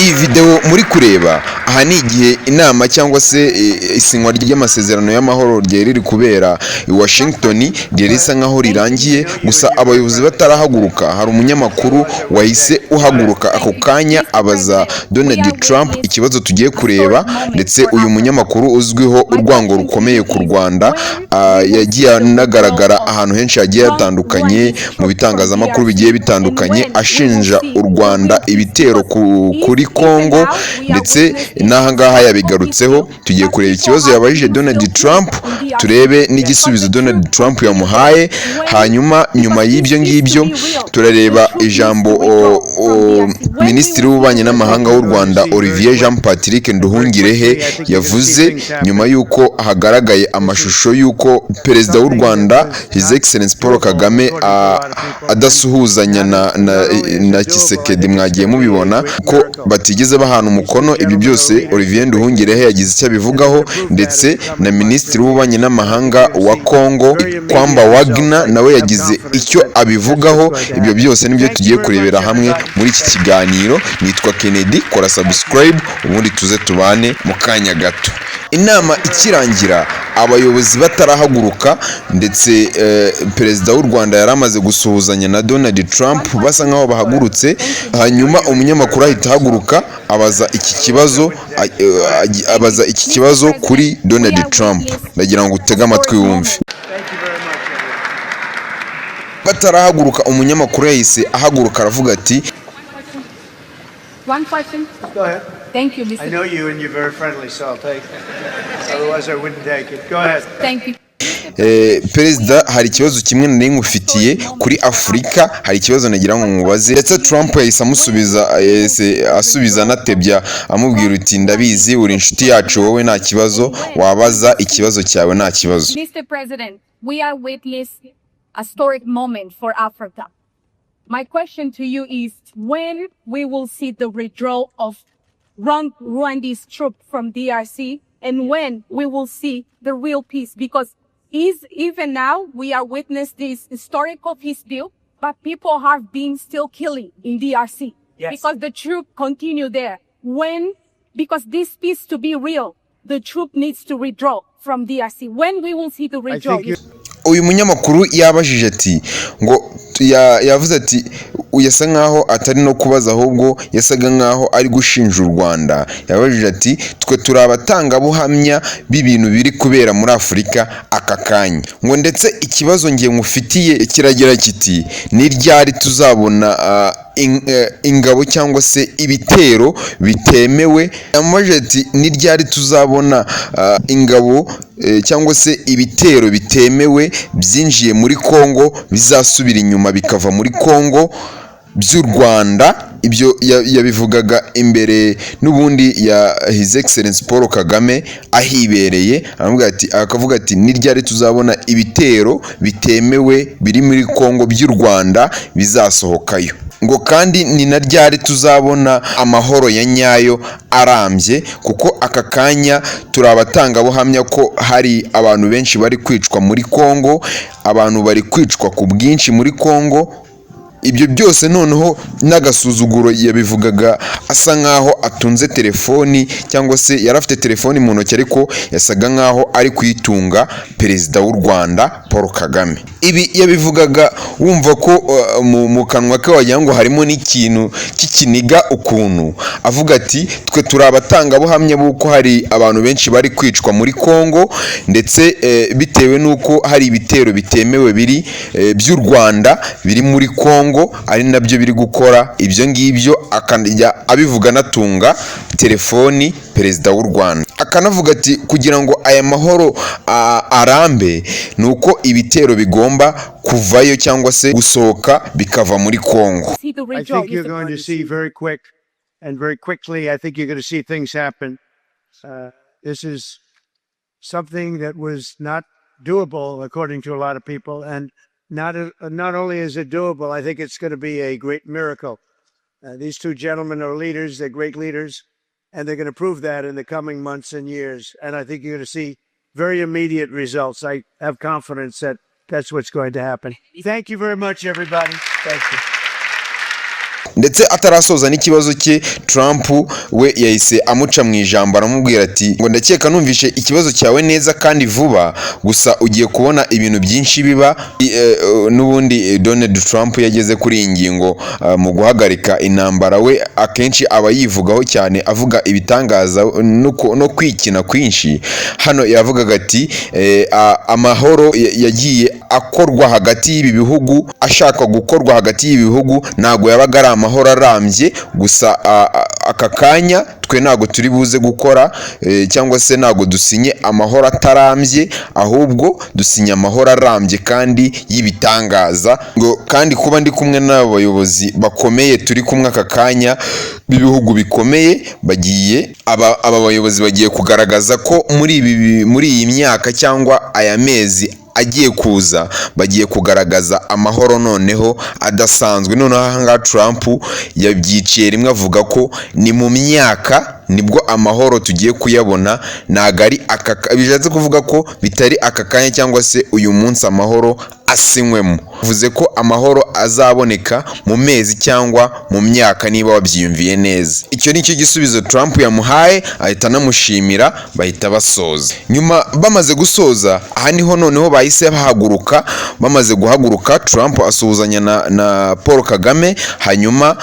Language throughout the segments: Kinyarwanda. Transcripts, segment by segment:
Iyi video muri kureba aha ni igihe inama cyangwa se isinywa ry'amasezerano y'amahoro ryari riri kubera i Washington, ryari risa nkaho rirangiye gusa abayobozi batarahaguruka. Hari umunyamakuru wahise uhaguruka ako kanya abaza Donald Trump ikibazo tugiye kureba, ndetse uyu munyamakuru uzwiho urwango rukomeye ku Rwanda yagiye anagaragara ahantu henshi hagiye hatandukanye mu bitangazamakuru bigiye bitandukanye ashinja u Rwanda ibitero kuri Congo, ndetse n'aha ngaha yabigarutseho. Tugiye kureba ikibazo yabajije Donald Trump, turebe n'igisubizo Donald Trump yamuhaye, hanyuma nyuma y'ibyo ngibyo turareba ijambo Minisitiri w'Ububanyi n'Amahanga w'u Rwanda Olivier Jean Patrick Nduhungirehe yavuze nyuma y'uko hagaragaye amashusho y'uko Perezida w'u Rwanda His Excellency Paul Kagame adasuhuzanya na Tshisekedi. Mwagiye mubibona ko batigeze bahana umukono. Ibi byose Olivier Nduhungirehe yagize icyo abivugaho, ndetse na Minisitiri w'Ububanyi n'Amahanga wa Congo Kwamba Wagner nawe yagize icyo abivugaho. Ibyo byose nibyo tugiye kurebera hamwe muri iki kiganiro. Nitwa Kennedy, kora subscribe ubundi tuze tubane mu kanya gato. Inama ikirangira abayobozi batarahaguruka, ndetse Perezida w'u Rwanda yaramaze gusuhuzanya na Donald Trump basa nkaho bahagurutse, hanyuma umunyamakuru ahita ahaguruka abaza iki kibazo kuri Donald Trump. Ndagira ngo utege amatwi wumve. Batarahaguruka umunyamakuru yahise ahaguruka aravuga ati, One question? Go ahead. Thank you, Mr. I know you and you're very friendly, so I'll take it. Otherwise I wouldn't take it. Go ahead. Thank you. Perezida, hari ikibazo kimwe nari ngufitiye kuri Afurika, hari ikibazo nagira ngo mubaze. Ndetse Trump yahise asubiza anatebya amubwira uti ndabizi uri inshuti yacu, wowe nta kibazo wabaza, ikibazo cyawe nta kibazo. Mr. President, we are witnessing a historic moment for Africa. My question to you is when we will see the withdrawal of Rwanda's troops from DRC, and when we will see the real peace, because even now we are witnessing this historical peace deal, but people have been still killing in DRC. Yes. Because the troops continue there. Because this peace to be real, the troop needs to withdraw from DRC. When we will see the withdrawal? Uyu munyamakuru yabajije ati ngo yavuze ati yasa nkaho atari no kubaza, ahubwo yasaga nkaho ari gushinja u Rwanda. Yabajije ati twe turi abatangabuhamya b'ibintu biri kubera muri Afurika aka kanya, ngo ndetse ikibazo ngiye mufitiye kiragira kiti ni ryari tuzabona ingabo cyangwa se ibitero bitemewe. Yamubajije ati ni ryari tuzabona ingabo cyangwa se ibitero bitemewe byinjiye muri Congo bizasubira inyuma bikava muri Congo by'u Rwanda. Ibyo yabivugaga imbere n'ubundi ya His Excellency Paul Kagame ahibereye, akavuga ati ni ryari tuzabona ibitero bitemewe biri muri Congo by'u Rwanda bizasohokayo, ngo kandi ni na ryari tuzabona amahoro ya nyayo arambye, kuko aka kanya turi abatangabuhamya ko hari abantu benshi bari kwicwa muri Congo, abantu bari kwicwa ku bwinshi muri Congo. Ibyo byose noneho n'agasuzuguro yabivugaga asa nkaho atunze telefoni, cyangwa se yari afite telefoni mu ntoki ariko yasaga nkaho ari kuyitunga Perezida w'u Rwanda Paul Kagame. Ibi yabivugaga wumva ko mu kanwa ke wagira ngo harimo n'ikintu cy'ikiniga ukuntu, avuga ati twe turi abatangabuhamya b'uko hari abantu benshi bari kwicwa muri Congo, ndetse bitewe n'uko hari ibitero bitemewe biri by'u Rwanda biri muri Congo, ari nabyo biri gukora ibyo ngibyo. Akajya abivuga anatunga telefoni Perezida w'u Rwanda, akanavuga ati kugira ngo aya mahoro arambe nuko ibitero bigomba kuvayo cyangwa se gusohoka bikava muri Congo. I think you're going to see very quickly, I think you're going to see things happen. This is something that was not doable according to a lot of people, and not only is it doable, I think it's going to be a great miracle. These two gentlemen are leaders, they're great leaders, and they're going to prove that in the coming months and years. And I think you're going to see very immediate results. I have confidence that that's what's going to happen. Thank you very much, everybody. Thank you. ndetse atarasoza n'ikibazo cye Trump we yahise amuca mu ijambo aramubwira ati ngo ndakeka numvishe ikibazo cyawe neza kandi vuba gusa ugiye kubona ibintu byinshi biba n'ubundi Donald Trump yageze kuri iyi ngingo mu guhagarika intambara we akenshi aba yivugaho cyane avuga ibitangaza no kwikina kwinshi hano yavugaga ati amahoro yagiye akorwa hagati y'ibi bihugu ashaka gukorwa hagati y'ibi bihugu ntago yabaga ari amahoro arambye gusa aka kanya twe ntago turi buze gukora cyangwa se ntago dusinye amahoro atarambye ahubwo dusinya amahoro arambye kandi y'ibitangaza ngo kandi kuba ndi kumwe n'abayobozi bakomeye turi kumwe aka kanya b'ibihugu bikomeye bagiye aba bayobozi bagiye kugaragaza ko muri iyi myaka cyangwa aya mezi agiye kuza bagiye kugaragaza amahoro noneho adasanzwe noneho ahangaha Trump yabyiciye rimwe avuga ko ni mu myaka nibwo amahoro tugiye kuyabona ntago ari bishatse kuvuga ko bitari aka kanya cyangwa se uyu munsi amahoro asinywemo bivuze ko amahoro azaboneka mu mezi cyangwa mu myaka niba wabyiyumviye neza icyo ni cyo gisubizo Trump yamuhaye ahita anamushimira bahita basoza nyuma bamaze gusoza aha niho noneho bahise bahaguruka bamaze guhaguruka Trump asuhuzanya na Paul Kagame hanyuma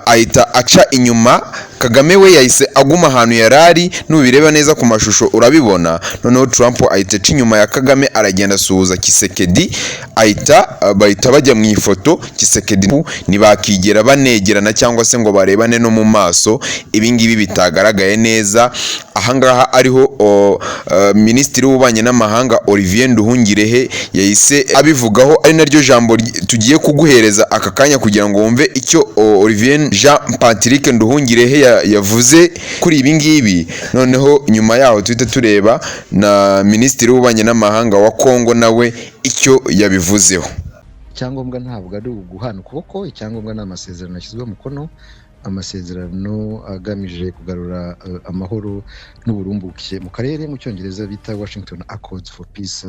ahita aca inyuma Kagame we yahise aguma ahantu yarari nubireba neza ku mashusho urabibona noneho Trump ahita aca inyuma ya Kagame aragenda asuhuza Kisekedi bahita bajya mu ifoto Kisekedi ntibakigera banegerana cyangwa se ngo barebane no mu maso ibingibi bitagaragaye neza ahangaha ariho Minisitiri w'Ububanyi n'Amahanga Olivier Nduhungirehe yahise abivugaho ari naryo jambo tugiye kuguhereza aka kanya kugira ngo wumve icyo Olivier Jean Patrick Nduhungirehe yavuze kuri ibi ngibi noneho nyuma yaho tuhita tureba na Minisitiri w'Ububanyi n'Amahanga wa Kongo nawe icyo yabivuzeho icyangombwa ntabwo ari uguhana ukuboko icyangombwa ni amasezerano yashyizweho umukono amasezerano agamije kugarura amahoro n'uburumbuke mu karere mu cyongereza bita Washington Accords for Peace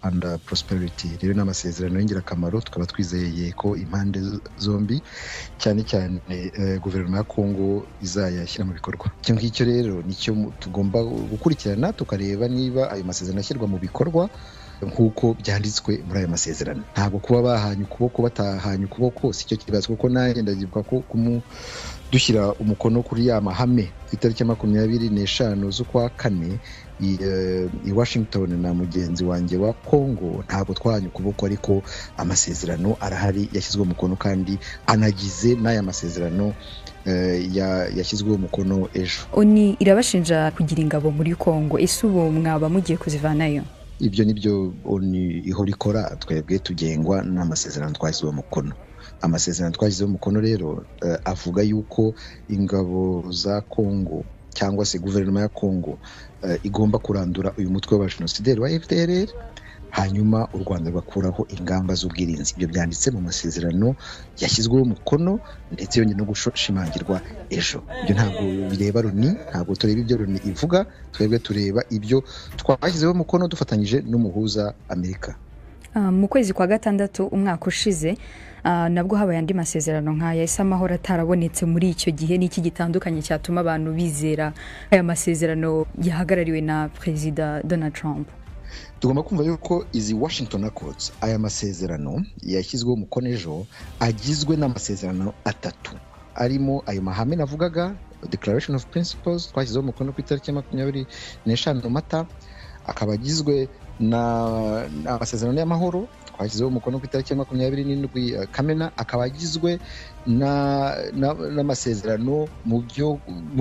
and Prosperity rero ni amasezerano y'ingirakamaro tukaba twizeye ko impande zombi cyane cyane guverinoma ya Kongo izayashyira mu bikorwa icyo ngicyo rero nicyo tugomba gukurikirana tukareba niba ayo masezerano ashyirwa mu bikorwa nk'uko byanditswe muri aya masezerano ntabwo kuba bahanye ukuboko batahanye ukuboko si cyo kibazo kuko nanjye ndagivuga ko dushyira umukono kuri ya mahame ku itariki ya 25 z'ukwa kane i Washington na mugenzi wanjye wa Kongo ntabwo twahanye ukuboko ariko amasezerano arahari yashyizwe umukono kandi anagize n'aya masezerano yashyizweho umukono ejo oni irabashinja kugira ingabo muri Kongo ese ubu mwaba mugiye kuzivanayo ibyo nibyo ihora ikora twebwe tugengwa n'amasezerano twashyizeho umukono amasezerano twashyizeho umukono rero avuga yuko ingabo za Kongo cyangwa se guverinoma ya Kongo igomba kurandura uyu mutwe w'abajenosideri wa FDLR hanyuma u Rwanda rugakuraho ingamba z'ubwirinzi ibyo byanditse mu masezerano yashyizweho umukono ndetse yongeye no gushimangirwa ejo ibyo ntabwo bireba Loni ntabwo tureba ibyo Loni ivuga twebwe tureba ibyo twashyizeho umukono dufatanyije n'umuhuza Amerika mu kwezi kwa gatandatu umwaka ushize nabwo habaye andi masezerano nk'aya ese amahoro atarabonetse muri icyo gihe n'iki gitandukanye cyatuma abantu bizera aya masezerano yahagarariwe na Perezida Donald Trump tugomba kumva yuko izi Washington Accords aya masezerano yashyizweho umukono ejo agizwe n'amasezerano atatu arimo ayo mahame navugaga Declaration of Principles twashyizeho umukono ku itariki ya 25 Mata akaba agizwe n'amasezerano y'amahoro twashyizeho umukono ku itariki ya 27 Kamena akaba agizwe n'amasezerano mu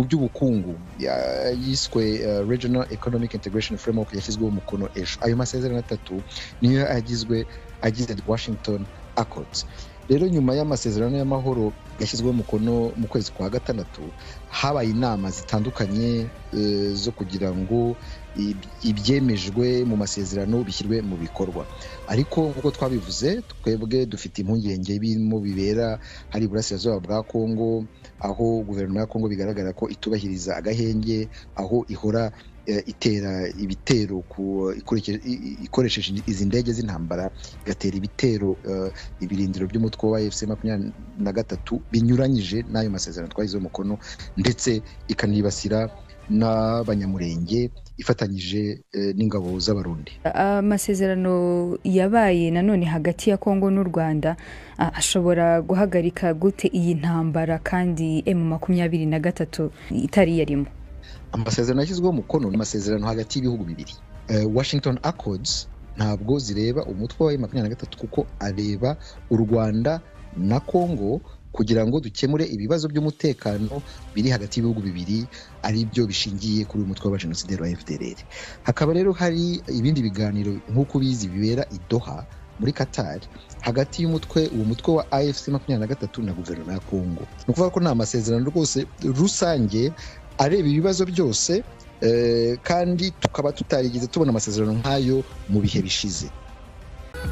by'ubukungu yiswe Regional Economic Integration Framework yashyizweho umukono ejo ayo masezerano atatu niyo agize Washington Accords rero nyuma y'amasezerano y'amahoro yashyizweho umukono mu kwezi kwa gatandatu habaye inama zitandukanye zo kugira ngo ibyemejwe mu masezerano bishyirwe mu bikorwa ariko nk'uko twabivuze twebwe dufite impungenge birimo bibera hari iburasirazuba bwa Kongo aho guverinoma ya Kongo bigaragara ko itubahiriza agahenge aho ihora itera ibitero ikoresheje izi ndege z'intambara, igatera ibitero ibirindiro by'umutwe wa AFC 23 binyuranyije n'ayo masezerano twagizeho umukono, ndetse ikanibasira n'abanyamurenge ifatanyije n'ingabo z'abarundi. Amasezerano yabaye nanone hagati ya Kongo n'u Rwanda ashobora guhagarika gute iyi ntambara kandi M23 itari yarimo? Amasezerano yashyizweho umukono ni amasezerano hagati y'ibihugu bibiri. Washington Accords ntabwo zireba umutwe wa M23 kuko areba u Rwanda na Kongo kugira ngo dukemure ibibazo by'umutekano biri hagati y'ibihugu bibiri, ari byo bishingiye kuri uyu mutwe wa genocide wa FDLR. Hakaba rero hari ibindi biganiro nk'uko bizi bibera i Doha muri Qatar hagati uwo mutwe wa AFC 23 na guverinoma ya Kongo. Ni ukuvuga ko nta masezerano rwose rusange areba ibibazo byose, kandi tukaba tutarigeze tubona amasezerano nk'ayo mu bihe bishize.